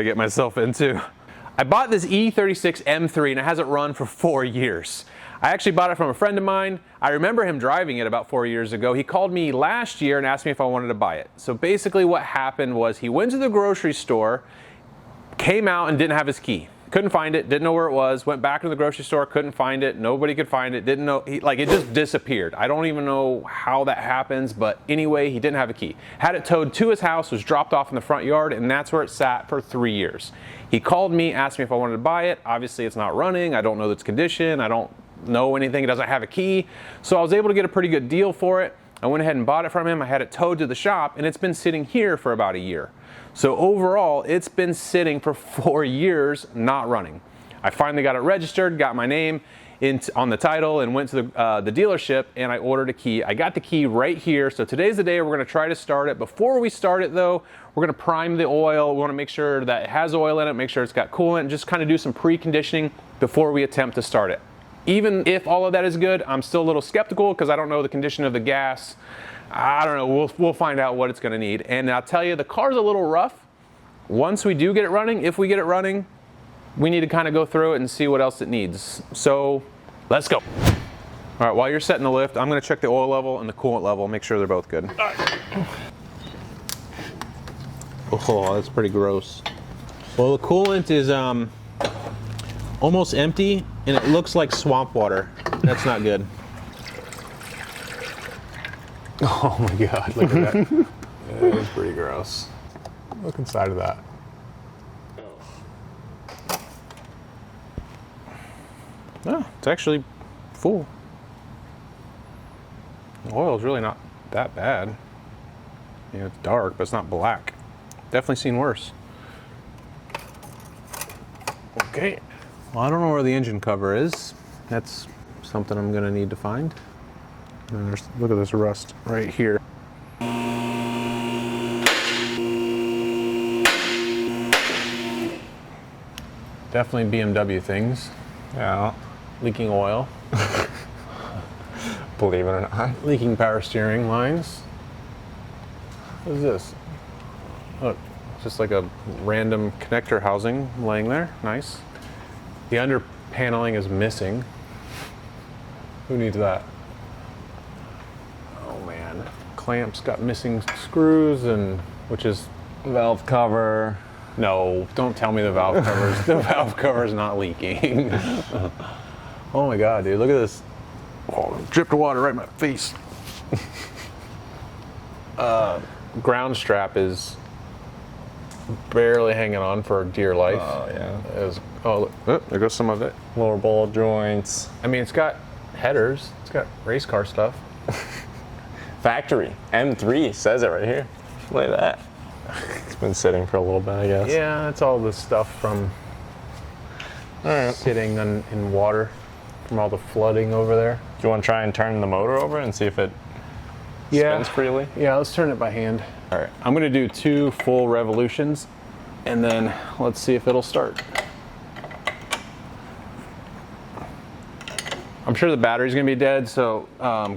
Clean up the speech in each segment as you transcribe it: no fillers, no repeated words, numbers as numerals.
get myself into. I bought this E36 M3 and it hasn't run for 4 years. I actually bought it from a friend of mine. I remember him driving it about 4 years ago. He called me last year and asked me if I wanted to buy it. So basically what happened was he went to the grocery store, came out and didn't have his key. Couldn't find it, didn't know where it was, went back to the grocery store, couldn't find it, nobody could find it, didn't know, like it just disappeared. I don't even know how that happens, but anyway, he didn't have a key. Had it towed to his house, was dropped off in the front yard, and that's where it sat for 3 years. He called me, asked me if I wanted to buy it. Obviously it's not running, I don't know its condition, I don't know anything, it doesn't have a key. So I was able to get a pretty good deal for it. I went ahead and bought it from him, I had it towed to the shop, and it's been sitting here for about a year. So overall, it's been sitting for 4 years, not running. I finally got it registered, got my name on the title, and went to the dealership, and I ordered a key. I got the key right here, so today's the day we're gonna try to start it. Before we start it though, we're gonna prime the oil. We wanna make sure that it has oil in it, make sure it's got coolant, and just kind of do some preconditioning before we attempt to start it. Even if all of that is good, I'm still a little skeptical because I don't know the condition of the gas. I don't know, we'll find out what it's gonna need. And I'll tell you, the car's a little rough. Once we do get it running, if we get it running, we need to kind of go through it and see what else it needs. So let's go. All right, while you're setting the lift, I'm gonna check the oil level and the coolant level, make sure they're both good. Oh, that's pretty gross. Well, the coolant is almost empty and it looks like swamp water. That's not good. Oh my God, look at that. That is pretty gross. Look inside of that. Oh, it's actually full. The oil's really not that bad. You know, it's dark, but it's not black. Definitely seen worse. Okay. Well, I don't know where the engine cover is. That's something I'm gonna need to find. And there's, look at this rust right here. Definitely BMW things. Yeah. Leaking oil. Believe it or not. Leaking power steering lines. What is this? Look, just like a random connector housing laying there. Nice. The under paneling is missing. Who needs that? Oh man. Clamps got missing screws, and which is Valve cover. no, don't tell me the valve covers. The valve cover is not leaking. Oh my God, dude, look at this. Oh, dripped water right in my face. Ground strap is barely hanging on for dear life. Oh yeah. Oh, look, oh, there goes some of it. Lower ball joints. I mean, it's got headers. It's got race car stuff. Factory. M3 says it right here. Look at that. It's been sitting for a little bit, I guess. Yeah, that's all the stuff from sitting in water from all the flooding over there. Do you want to try and turn the motor over and see if it spins freely? Yeah, let's turn it by hand. All right, I'm gonna do 2 full revolutions and then let's see if it'll start. I'm sure the battery's gonna be dead, so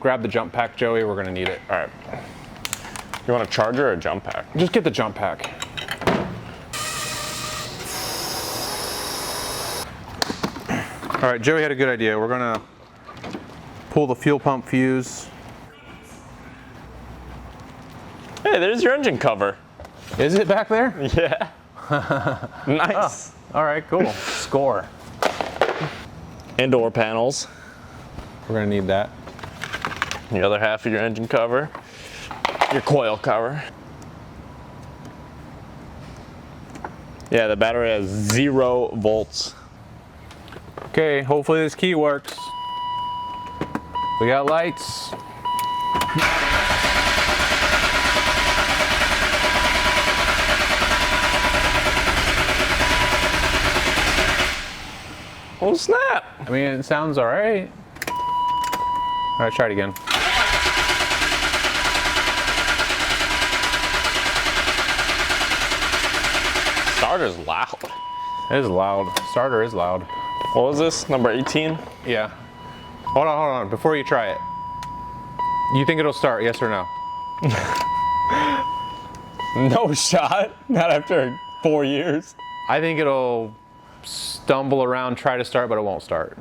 grab the jump pack, Joey, we're gonna need it. All right. You want a charger or a jump pack? Just get the jump pack. All right, Joey had a good idea. We're gonna pull the fuel pump fuse. Hey, there's your engine cover. Is it back there? Yeah. Nice. Oh, all right, cool. Score. And door panels. We're gonna need that. The other half of your engine cover. Your coil cover. Yeah, the battery has 0 volts. Okay, hopefully this key works. We got lights. Oh snap! I mean, it sounds all right. All right, try it again. Starter's loud. It is loud. Starter is loud. What was this? Number 18? Yeah. Hold on. Before you try it. You think it'll start, yes or no? No shot. Not after 4 years. I think it'll stumble around, try to start, but it won't start.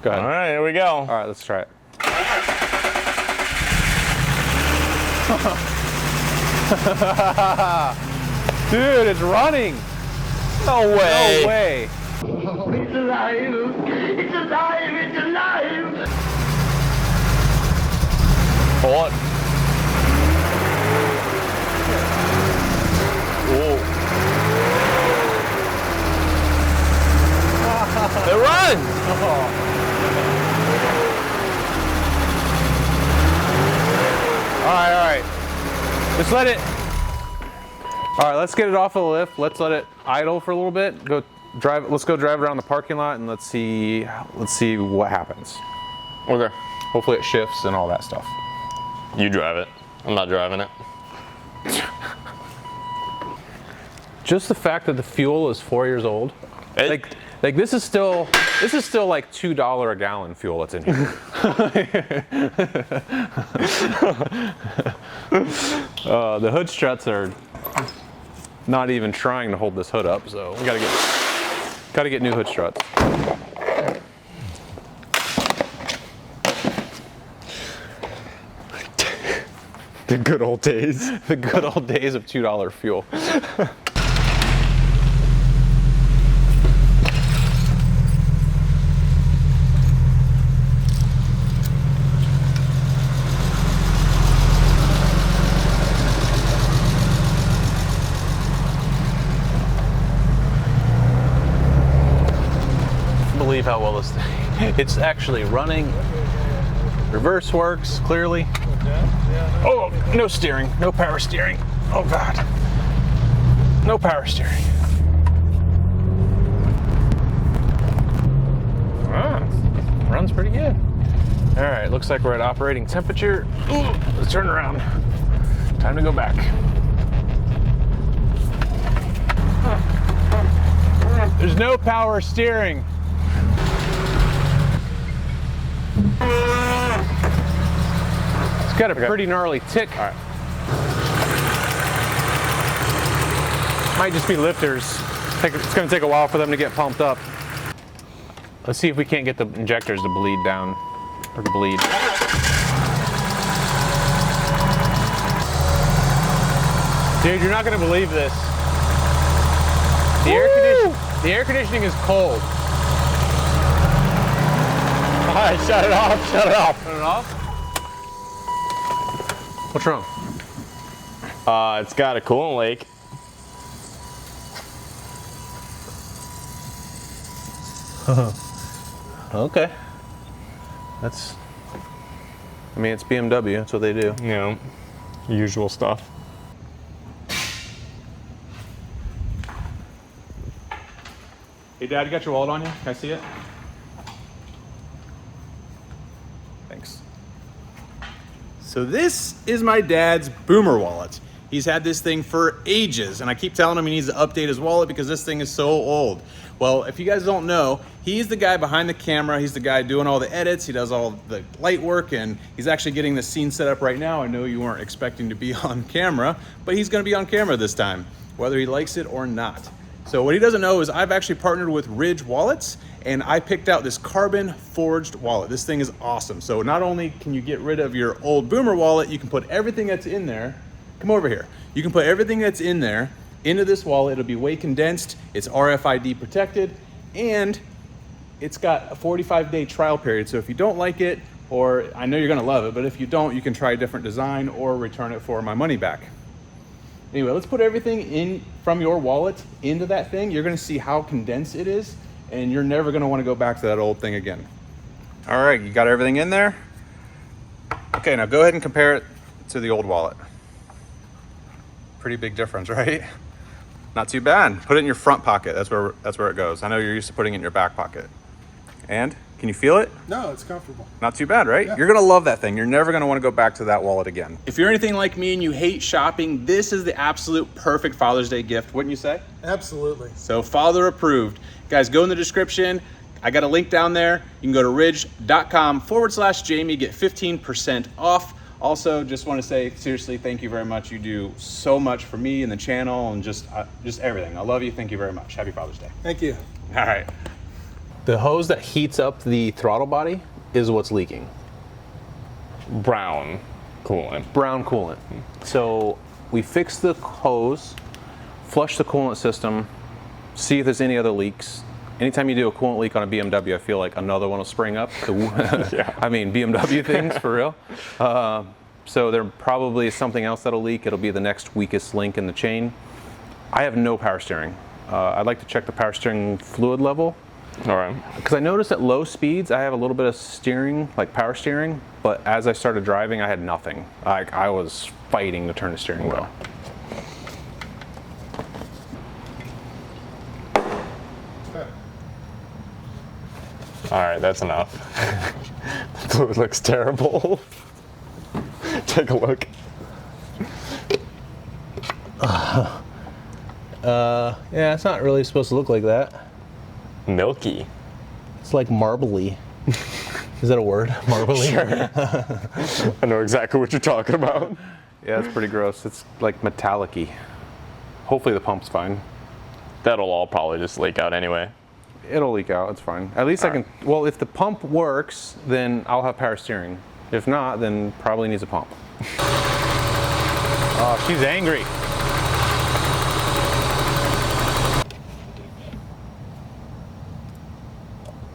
Go ahead. All right, here we go. All right, let's try it. Dude, it's running. No way. No way. Oh, it's alive! It's alive! It's alive! Hold on. Whoa. It runs! All right. Just let it. All right, let's get it off of the lift. Let's let it idle for a little bit. Go drive. Let's go drive around the parking lot and let's see what happens. Okay. Hopefully it shifts and all that stuff. You drive it. I'm not driving it. Just the fact that the fuel is 4 years old. Like this is still like $2 a gallon fuel that's in here. The hood struts are not even trying to hold this hood up, so we gotta get new hood struts. The good old days. The good old days of $2 fuel. Believe how well this thing, it's actually running. Reverse works clearly. Oh, no steering, no power steering. Oh God, no power steering. Runs pretty good. All right, looks like we're at operating temperature. Ooh, let's turn around. Time to go back. There's no power steering. It's got a pretty gnarly tick. All right. Might just be lifters. It's going to take a while for them to get pumped up. Let's see if we can't get the injectors to bleed down, or to bleed. Dude, you're not going to believe this. The air conditioning is cold. All right, shut it off, shut it off. Turn it off? What's wrong? It's got a coolant leak. Okay. It's BMW, that's what they do. You know, usual stuff. Hey Dad, you got your wallet on you? Can I see it? Thanks. So this is my dad's Boomer wallet. He's had this thing for ages, and I keep telling him he needs to update his wallet because this thing is so old. Well, if you guys don't know, he's the guy behind the camera. He's the guy doing all the edits. He does all the light work, and he's actually getting the scene set up right now. I know you weren't expecting to be on camera, but he's gonna be on camera this time, whether he likes it or not. So what he doesn't know is I've actually partnered with Ridge Wallets, and I picked out this carbon forged wallet. This thing is awesome. So not only can you get rid of your old Boomer wallet, you can put everything that's in there. Come over here. You can put everything that's in there into this wallet. It'll be weight condensed, it's RFID protected, and it's got a 45-day trial period. So if you don't like it, or I know you're gonna love it, but if you don't, you can try a different design or return it for my money back. Anyway, let's put everything in from your wallet into that thing. You're gonna see how condensed it is, and you're never gonna wanna go back to that old thing again. All right, you got everything in there? Okay, now go ahead and compare it to the old wallet. Pretty big difference, right? Not too bad. Put it in your front pocket. That's where it goes. I know you're used to putting it in your back pocket. And can you feel it? No, it's comfortable. Not too bad, right? Yeah. You're gonna love that thing. You're never gonna wanna go back to that wallet again. If you're anything like me and you hate shopping, this is the absolute perfect Father's Day gift, wouldn't you say? Absolutely. So father approved. Guys, go in the description. I got a link down there. You can go to ridge.com/Jamie, get 15% off. Also, just want to say, seriously, thank you very much. You do so much for me and the channel and just everything. I love you. Thank you very much. Happy Father's Day. Thank you. All right. The hose that heats up the throttle body is what's leaking. Brown coolant. Brown coolant. So we fix the hose, flush the coolant system, see if there's any other leaks. Anytime you do a coolant leak on a BMW, I feel like another one will spring up. Yeah. I mean, BMW things, for real. So there probably is something else that'll leak. It'll be the next weakest link in the chain. I have no power steering. I'd like to check the power steering fluid level. All right. Because I noticed at low speeds, I have a little bit of steering, like power steering, but as I started driving, I had nothing. I was fighting to turn the steering wheel. All right, that's enough. The fluid looks terrible. Take a look. Yeah, it's not really supposed to look like that. Milky. It's like marbly. Is that a word? Marbly? Sure. I know exactly what you're talking about. Yeah, it's pretty gross. It's like metallic-y. Hopefully the pump's fine. That'll all probably just leak out anyway. It'll leak out, it's fine. At least I can, well, if the pump works, then I'll have power steering. If not, then probably needs a pump. Oh, she's angry.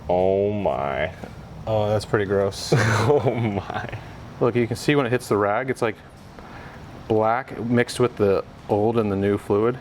Oh my. Oh, that's pretty gross. Oh my. Look, you can see when it hits the rag, it's like black mixed with the old and the new fluid.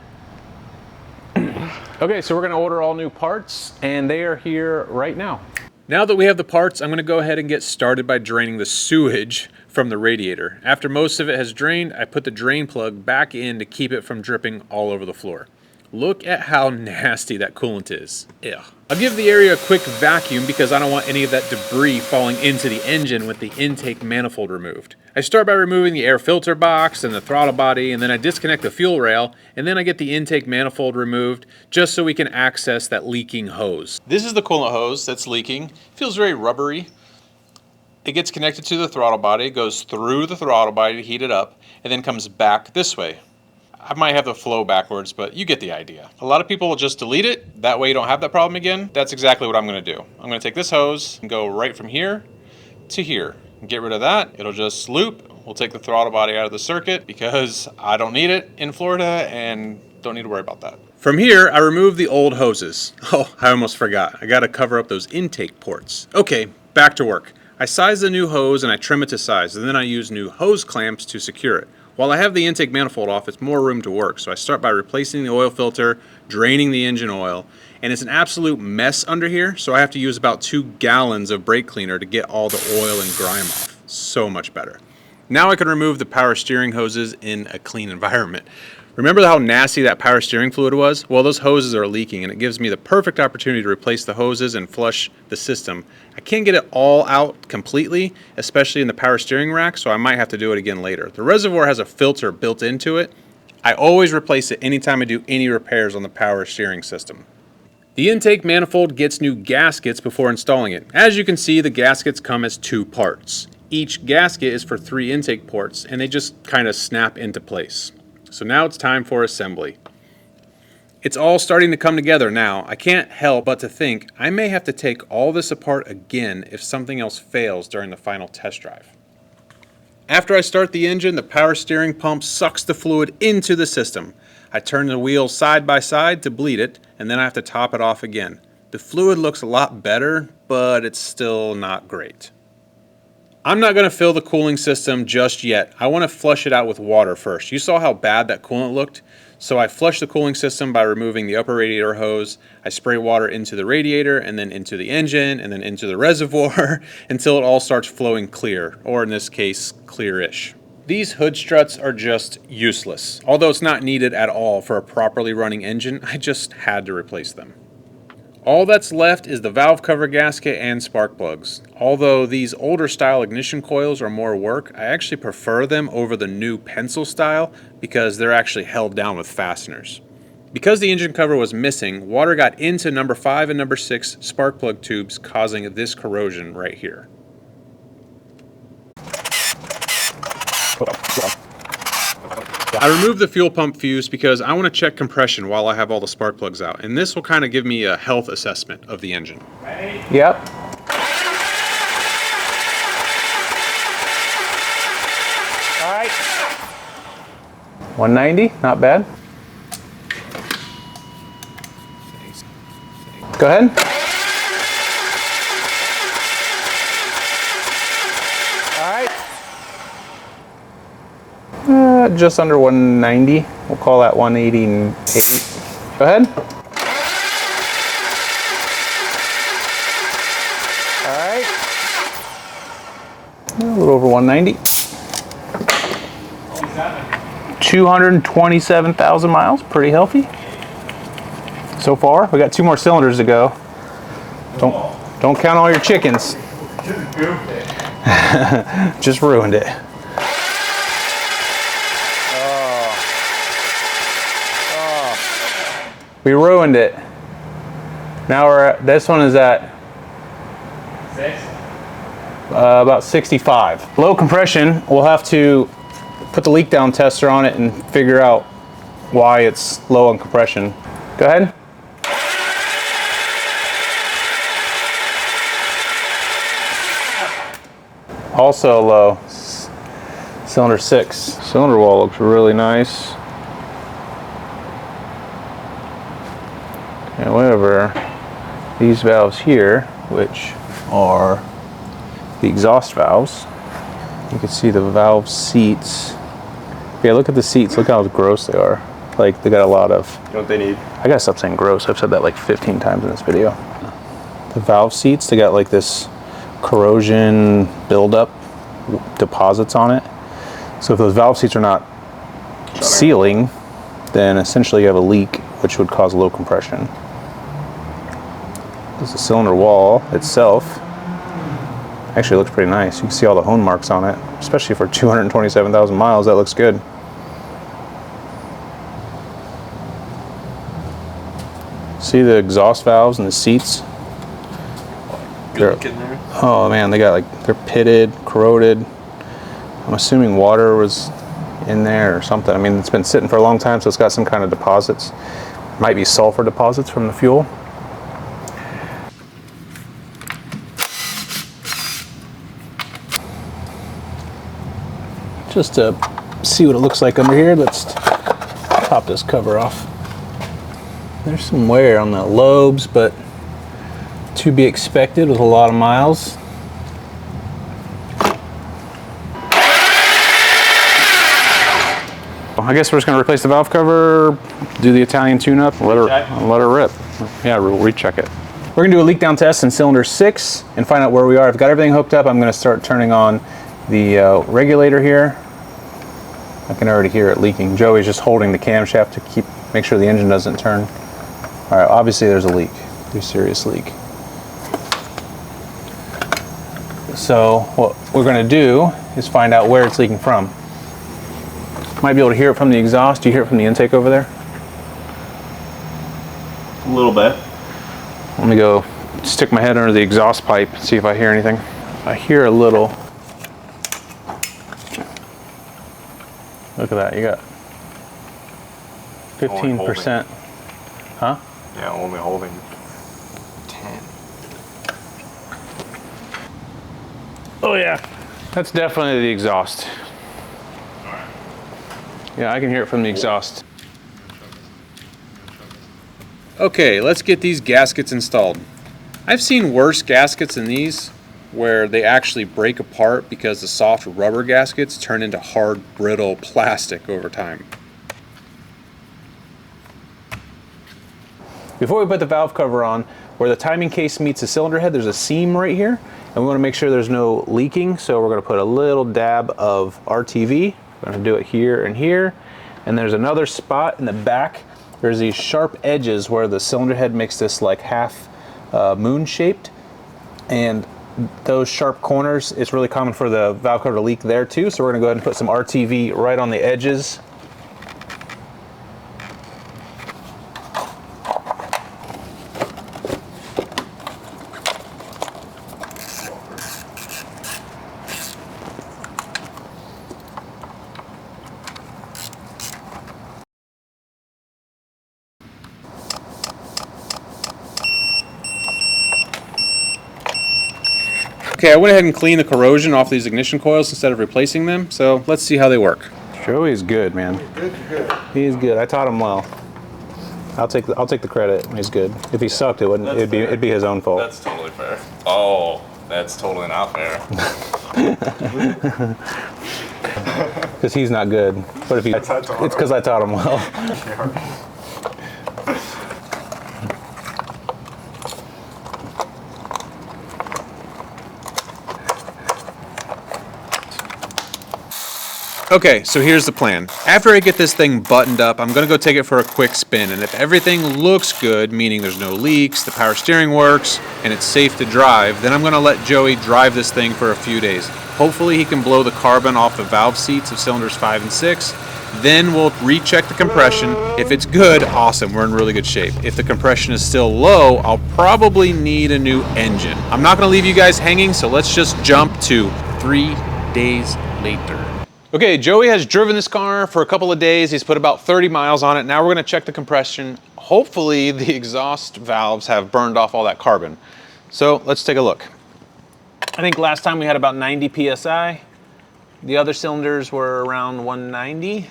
Okay, so we're gonna order all new parts and they are here right now. Now that we have the parts, I'm gonna go ahead and get started by draining the sewage from the radiator. After most of it has drained, I put the drain plug back in to keep it from dripping all over the floor. Look at how nasty that coolant is. Ew. I'll give the area a quick vacuum because I don't want any of that debris falling into the engine with the intake manifold removed. I start by removing the air filter box and the throttle body, and then I disconnect the fuel rail, and then I get the intake manifold removed just so we can access that leaking hose. This is the coolant hose that's leaking. It feels very rubbery. It gets connected to the throttle body, goes through the throttle body to heat it up, and then comes back this way. I might have the flow backwards, but you get the idea. A lot of people will just delete it. That way you don't have that problem again. That's exactly what I'm gonna do. I'm gonna take this hose and go right from here to here. Get rid of that, it'll just loop. We'll take the throttle body out of the circuit because I don't need it in Florida and don't need to worry about that. From here, I remove the old hoses. Oh, I almost forgot. I gotta cover up those intake ports. Okay, back to work. I size the new hose and I trim it to size, and then I use new hose clamps to secure it. While I have the intake manifold off, it's more room to work, so I start by replacing the oil filter, draining the engine oil, and it's an absolute mess under here, so I have to use about 2 gallons of brake cleaner to get all the oil and grime off. So much better. Now I can remove the power steering hoses in a clean environment. Remember how nasty that power steering fluid was? Well, those hoses are leaking, and it gives me the perfect opportunity to replace the hoses and flush the system. I can't get it all out completely, especially in the power steering rack, so I might have to do it again later. The reservoir has a filter built into it. I always replace it anytime I do any repairs on the power steering system. The intake manifold gets new gaskets before installing it. As you can see, the gaskets come as 2 parts. Each gasket is for 3 intake ports, and they just kind of snap into place. So now it's time for assembly. It's all starting to come together now. I can't help but to think I may have to take all this apart again if something else fails during the final test drive. After I start the engine, the power steering pump sucks the fluid into the system. I turn the wheel side by side to bleed it, and then I have to top it off again. The fluid looks a lot better, but it's still not great. I'm not going to fill the cooling system just yet. I want to flush it out with water first. You saw how bad that coolant looked? So I flush the cooling system by removing the upper radiator hose. I spray water into the radiator and then into the engine and then into the reservoir until it all starts flowing clear, or in this case, clearish. These hood struts are just useless. Although it's not needed at all for a properly running engine, I just had to replace them. All that's left is the valve cover gasket and spark plugs. Although these older style ignition coils are more work, I actually prefer them over the new pencil style because they're actually held down with fasteners. Because the engine cover was missing, water got into number 5 and number 6 spark plug tubes, causing this corrosion right here. I removed the fuel pump fuse because I want to check compression while I have all the spark plugs out, and this will kind of give me a health assessment of the engine. Yep. All right. 190, not bad. Go ahead. All right. Just under 190. We'll call that 188. Go ahead. All right. A little over 190. 227,000 miles. Pretty healthy. So far, we got 2 more cylinders to go. Don't count all your chickens. Just ruined it. We ruined it. Now we're at, this one is at about 65. Low compression, we'll have to put the leak down tester on it and figure out why it's low on compression. Go ahead. Also low. Cylinder 6. Cylinder wall looks really nice. However, these valves here, which are the exhaust valves, you can see the valve seats. Yeah, look at the seats. Look how gross they are. Like, they got a lot of... You know what they need? I gotta stop saying gross. I've said that like 15 times in this video. The valve seats, they got like this corrosion buildup deposits on it. So if those valve seats are not sealing, then essentially you have a leak, which would cause low compression. The cylinder wall itself actually looks pretty nice. You can see all the hone marks on it, especially for 227,000 miles. That looks good. See the exhaust valves and the seats? Oh man, they got like, they're pitted, corroded. I'm assuming water was in there or something. I mean, it's been sitting for a long time, so it's got some kind of deposits. Might be sulfur deposits from the fuel. Just to see what it looks like under here, let's pop this cover off. There's some wear on the lobes, but to be expected with a lot of miles. I guess we're just gonna replace the valve cover, do the Italian tune-up, let her rip. Yeah, we'll recheck it. We're gonna do a leak down test in cylinder 6 and find out where we are. I've got everything hooked up. I'm gonna start turning on the regulator here. I can already hear it leaking. Joey's just holding the camshaft to make sure the engine doesn't turn. All right, obviously there's a leak. There's a serious leak. So what we're gonna do is find out where it's leaking from. Might be able to hear it from the exhaust. Do you hear it from the intake over there? A little bit. Let me go stick my head under the exhaust pipe and see if I hear anything. I hear a little. Look at that, you got 15%. Huh? Yeah, only holding 10. Oh yeah, that's definitely the exhaust. Yeah, I can hear it from the exhaust. Okay, let's get these gaskets installed. I've seen worse gaskets than these, where they actually break apart because the soft rubber gaskets turn into hard, brittle plastic over time. Before we put the valve cover on, where the timing case meets the cylinder head, there's a seam right here, and we want to make sure there's no leaking, so we're going to put a little dab of RTV. We're going to do it here and here, and there's another spot in the back. There's these sharp edges where the cylinder head makes this like half moon shaped, and those sharp corners, it's really common for the valve cover to leak there too, so we're going to go ahead and put some RTV right on the edges. Okay, I went ahead and cleaned the corrosion off these ignition coils instead of replacing them, so let's see how they work. Joey's good, man. He's good. I taught him well. I'll take the credit. He's good. If he sucked, it'd be his own fault. That's totally fair. Oh, that's totally not fair. Because he's not good. But if it's because I taught him well. Okay, so here's the plan. After I get this thing buttoned up, I'm gonna go take it for a quick spin, and if everything looks good, meaning there's no leaks, the power steering works, and it's safe to drive, then I'm gonna let Joey drive this thing for a few days. Hopefully he can blow the carbon off the valve seats of cylinders 5 and 6. Then we'll recheck the compression. If it's good, awesome, we're in really good shape. If the compression is still low, I'll probably need a new engine. I'm not gonna leave you guys hanging, so let's just jump to 3 days later. Okay, Joey has driven this car for a couple of days. He's put about 30 miles on it. Now we're gonna check the compression. Hopefully the exhaust valves have burned off all that carbon. So let's take a look. I think last time we had about 90 PSI. The other cylinders were around 190.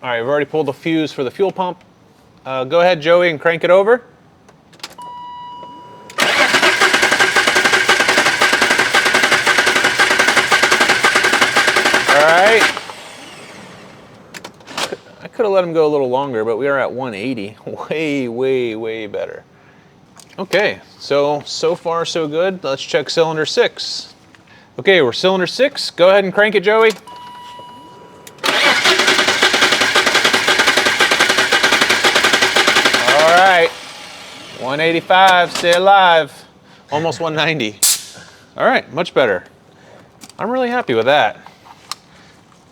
All right, we've already pulled the fuse for the fuel pump. Go ahead, Joey, and crank it over. All right. I could have let him go a little longer, but we are at 180. Way better. Okay, so far so good. Let's check cylinder 6. Okay, we're cylinder 6. Go ahead and crank it, Joey. All right, 185, stay alive. Almost 190. All right, much better. I'm really happy with that.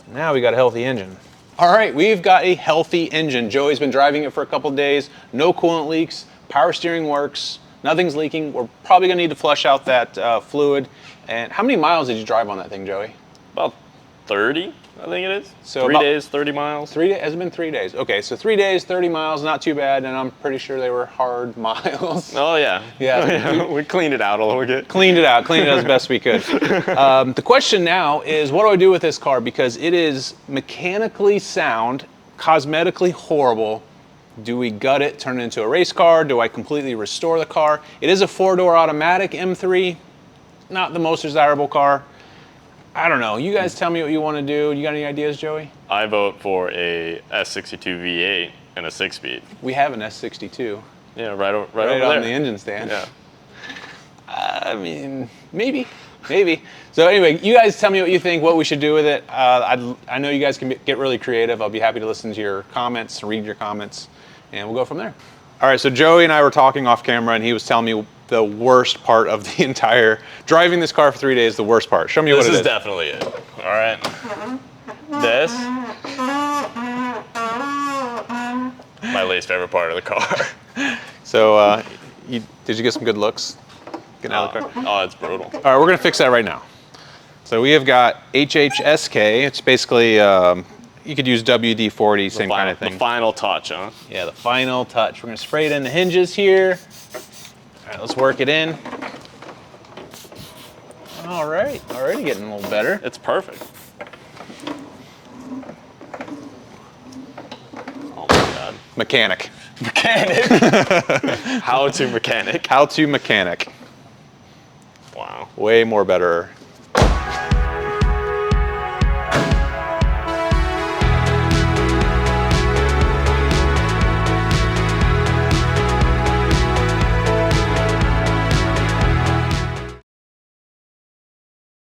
Now we got a healthy engine. All right, we've got a healthy engine. Joey's been driving it for a couple days. No coolant leaks, power steering works, nothing's leaking. We're probably gonna need to flush out that fluid. And how many miles did you drive on that thing, Joey? About 30, I think it is. So 3 days, 30 miles. 3 days, has it been 3 days? Okay, so 3 days, 30 miles, not too bad, and I'm pretty sure they were hard miles. Oh yeah. Yeah. We cleaned it out a little bit. Cleaned it out as best we could. The question now is, what do I do with this car? Because it is mechanically sound, cosmetically horrible. Do we gut it, turn it into a race car? Do I completely restore the car? It is a 4-door automatic M3, not the most desirable car. I don't know. You guys tell me what you want to do. You got any ideas, Joey? I vote for a S62 V8 and a 6-speed. We have an S62. Yeah, right over on there. the engine stand. Yeah. I mean, maybe. So anyway, you guys tell me what you think, what we should do with it. I know you guys can get really creative. I'll be happy to listen to your comments, read your comments, and we'll go from there. All right, so Joey and I were talking off camera, and he was telling me the worst part of the entire, driving this car for 3 days, the worst part. Show me what it is. This is definitely it. All right. This, my least favorite part of the car. So, did you get some good looks getting out of the car? Oh, it's brutal. All right, we're gonna fix that right now. So we have got HHSK. It's basically, you could use WD-40, same kind of thing. The final touch, huh? Yeah, the final touch. We're gonna spray it in the hinges here. All right, let's work it in. All right, already getting a little better. It's perfect. Oh my God. Mechanic. How to mechanic. How to mechanic. Wow. Way more better.